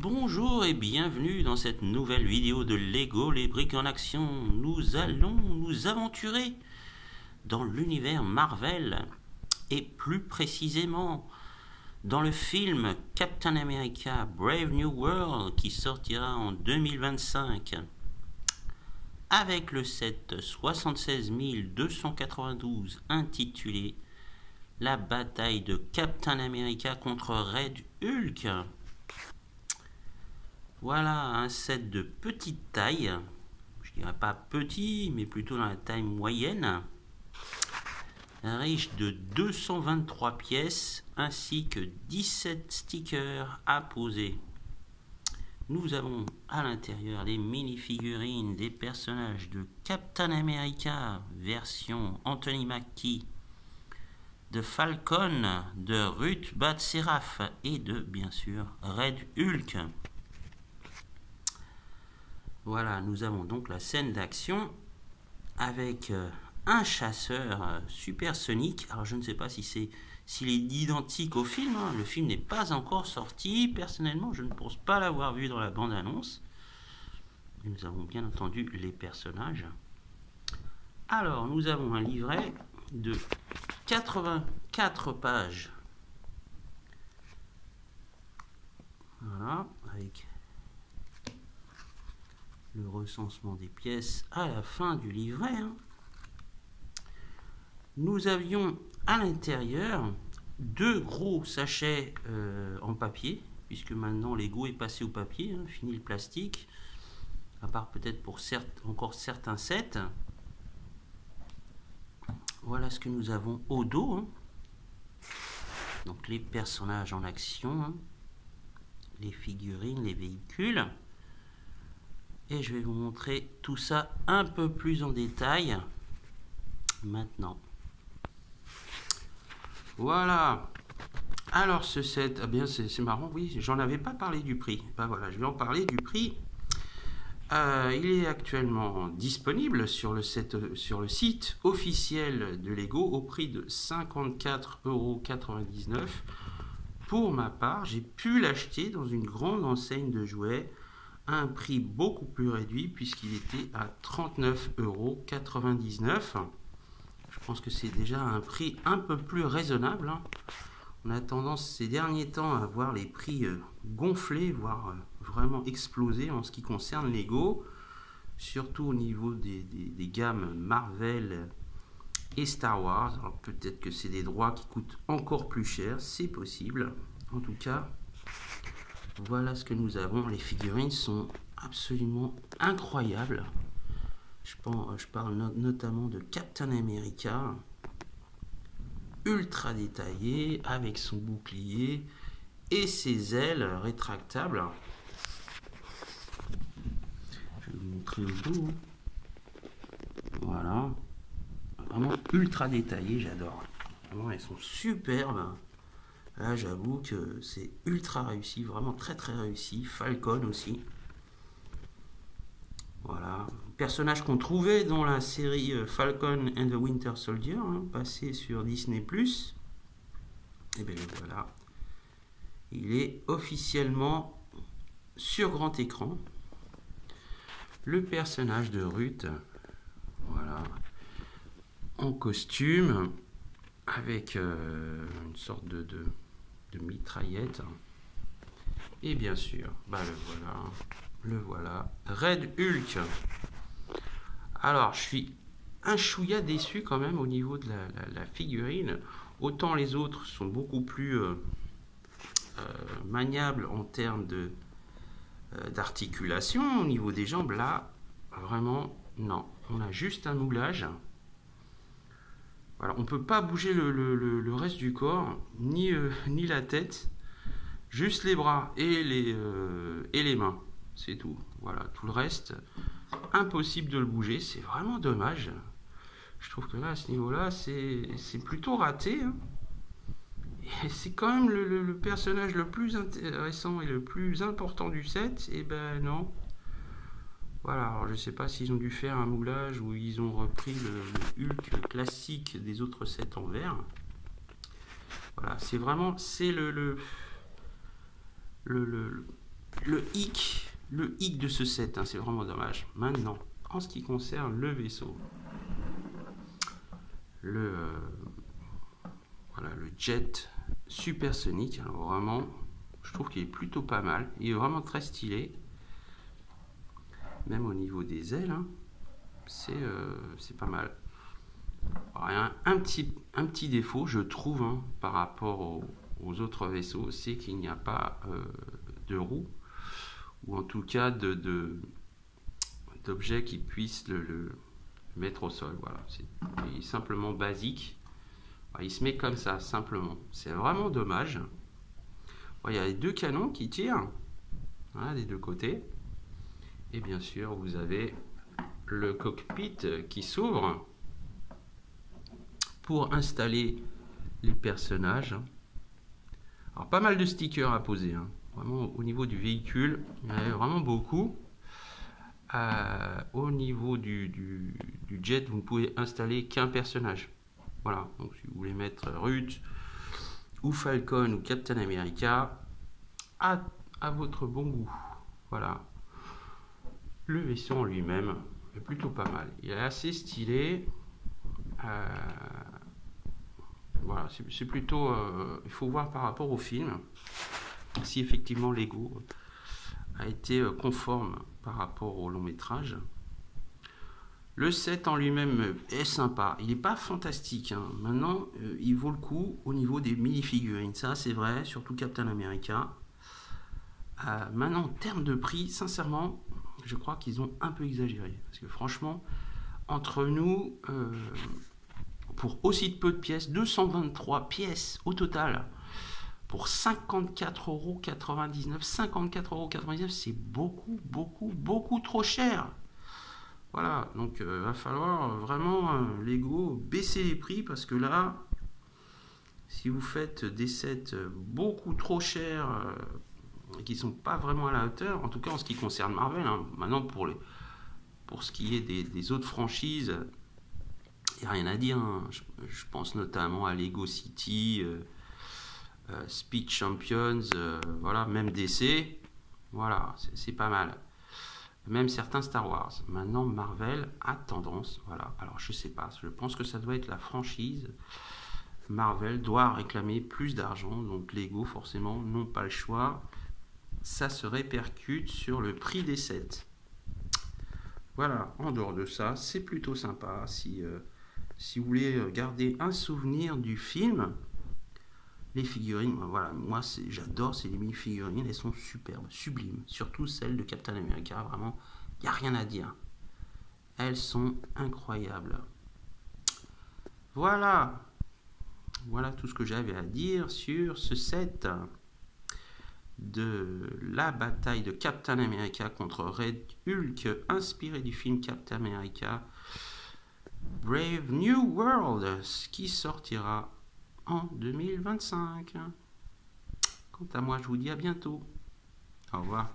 Bonjour et bienvenue dans cette nouvelle vidéo de Lego, les briques en action. Nous allons nous aventurer dans l'univers Marvel et plus précisément dans le film Captain America Brave New World qui sortira en 2025 avec le set 76 292 intitulé La bataille de Captain America contre Red Hulk. Voilà un set de petite taille, je dirais pas petit, mais plutôt dans la taille moyenne, riche de 223 pièces ainsi que 17 stickers à poser. Nous avons à l'intérieur des mini-figurines des personnages de Captain America version Anthony Mackie, de Falcon, de Ruth Bat-Seraph et de bien sûr Red Hulk. Voilà, nous avons donc la scène d'action avec un chasseur supersonique. Alors je ne sais pas s'il est identique au film, hein. Le film n'est pas encore sorti. Personnellement, je ne pense pas l'avoir vu dans la bande-annonce. Nous avons bien entendu les personnages. Alors, nous avons un livret de 84 pages. Voilà, avec le recensement des pièces à la fin du livret. Nous avions à l'intérieur deux gros sachets en papier, puisque maintenant Lego est passé au papier, fini le plastique, à part peut-être pour encore certains sets. Voilà ce que nous avons au dos. Donc les personnages en action, les figurines, les véhicules. Et je vais vous montrer tout ça un peu plus en détail maintenant. Voilà. Alors ce set, ah bien c'est marrant, oui, j'en avais pas parlé du prix. Ben voilà, je vais en parler du prix. Il est actuellement disponible sur le site officiel de Lego au prix de 54,99 €. Pour ma part, j'ai pu l'acheter dans une grande enseigne de jouets à un prix beaucoup plus réduit puisqu'il était à 39,99 €. Je pense que c'est déjà un prix un peu plus raisonnable. On a tendance ces derniers temps à voir les prix gonfler, voire vraiment exploser en ce qui concerne Lego, surtout au niveau des gammes Marvel et Star Wars. Alors peut-être que c'est des droits qui coûtent encore plus cher, c'est possible. En tout cas, voilà ce que nous avons. Les figurines sont absolument incroyables. Je parle notamment de Captain America, ultra détaillé, avec son bouclier et ses ailes rétractables. Je vais vous montrer au bout. Voilà. Vraiment ultra détaillé, j'adore. Vraiment, elles sont superbes. Là, j'avoue que c'est ultra réussi, vraiment très très réussi. Falcon aussi. Voilà. Personnage qu'on trouvait dans la série Falcon and the Winter Soldier, passé sur Disney+. Et bien voilà. Il est officiellement sur grand écran. Le personnage de Ruth, voilà, en costume, avec une sorte de mitraillette. Et bien sûr, le voilà, Red Hulk. Alors, je suis un chouïa déçu quand même au niveau de la figurine. Autant les autres sont beaucoup plus maniables en termes d'articulation au niveau des jambes. Là, vraiment, non. On a juste un moulage. Voilà, on ne peut pas bouger le reste du corps, ni la tête, juste les bras et les mains, c'est tout. Voilà, tout le reste, impossible de le bouger, c'est vraiment dommage. Je trouve que là, à ce niveau-là, c'est plutôt raté. Et c'est quand même le personnage le plus intéressant et le plus important du set, et ben non. Voilà, alors je ne sais pas s'ils ont dû faire un moulage ou ils ont repris le Hulk classique des autres sets en verre. Voilà, c'est vraiment, c'est le hic de ce set, hein, c'est vraiment dommage. Maintenant, en ce qui concerne le vaisseau, voilà, le jet supersonique, alors vraiment, je trouve qu'il est plutôt pas mal. Il est vraiment très stylé, même au niveau des ailes, hein, c'est pas mal. Alors, un petit défaut, je trouve, hein, par rapport aux autres vaisseaux, c'est qu'il n'y a pas de roue, ou en tout cas d'objets qui puissent le mettre au sol. Voilà, il est simplement basique. Il se met comme ça, simplement. C'est vraiment dommage. Il y a les deux canons qui tirent, hein, des deux côtés. Et bien sûr, vous avez le cockpit qui s'ouvre pour installer les personnages. Alors, pas mal de stickers à poser, hein. Vraiment, au niveau du véhicule, il y en a vraiment beaucoup. Au niveau du jet, vous ne pouvez installer qu'un personnage. Voilà, donc si vous voulez mettre Ruth ou Falcon ou Captain America, à votre bon goût. Voilà. Le vaisseau en lui-même est plutôt pas mal. Il est assez stylé. Voilà, c'est plutôt... il faut voir par rapport au film si effectivement Lego a été conforme par rapport au long métrage. Le set en lui-même est sympa, il n'est pas fantastique, hein. Maintenant il vaut le coup au niveau des mini-figurines, ça c'est vrai, surtout Captain America. Maintenant en termes de prix, sincèrement, je crois qu'ils ont un peu exagéré, parce que franchement, entre nous, pour aussi peu de pièces, 223 pièces au total, pour 54,99 €, 54,99 €, c'est beaucoup trop cher. Voilà, donc va falloir vraiment Lego baisser les prix, parce que là, si vous faites des sets beaucoup trop chers qui sont pas vraiment à la hauteur, en tout cas en ce qui concerne Marvel, hein. Maintenant pour ce qui est des autres franchises, il n'y a rien à dire, hein. Je pense notamment à Lego City, Speed Champions, voilà, même DC, voilà, c'est pas mal. Même certains Star Wars. Maintenant, Marvel a tendance, voilà, alors je sais pas, je pense que ça doit être la franchise. Marvel doit réclamer plus d'argent, donc Lego forcément n'ont pas le choix. Ça se répercute sur le prix des sets. Voilà, en dehors de ça, c'est plutôt sympa. Si vous voulez garder un souvenir du film, les figurines, voilà, moi j'adore ces mini-figurines, elles sont superbes, sublimes. Surtout celles de Captain America, vraiment, il n'y a rien à dire. Elles sont incroyables. Voilà tout ce que j'avais à dire sur ce set de la bataille de Captain America contre Red Hulk, inspiré du film Captain America Brave New World, qui sortira en 2025. Quant à moi, je vous dis à bientôt. Au revoir.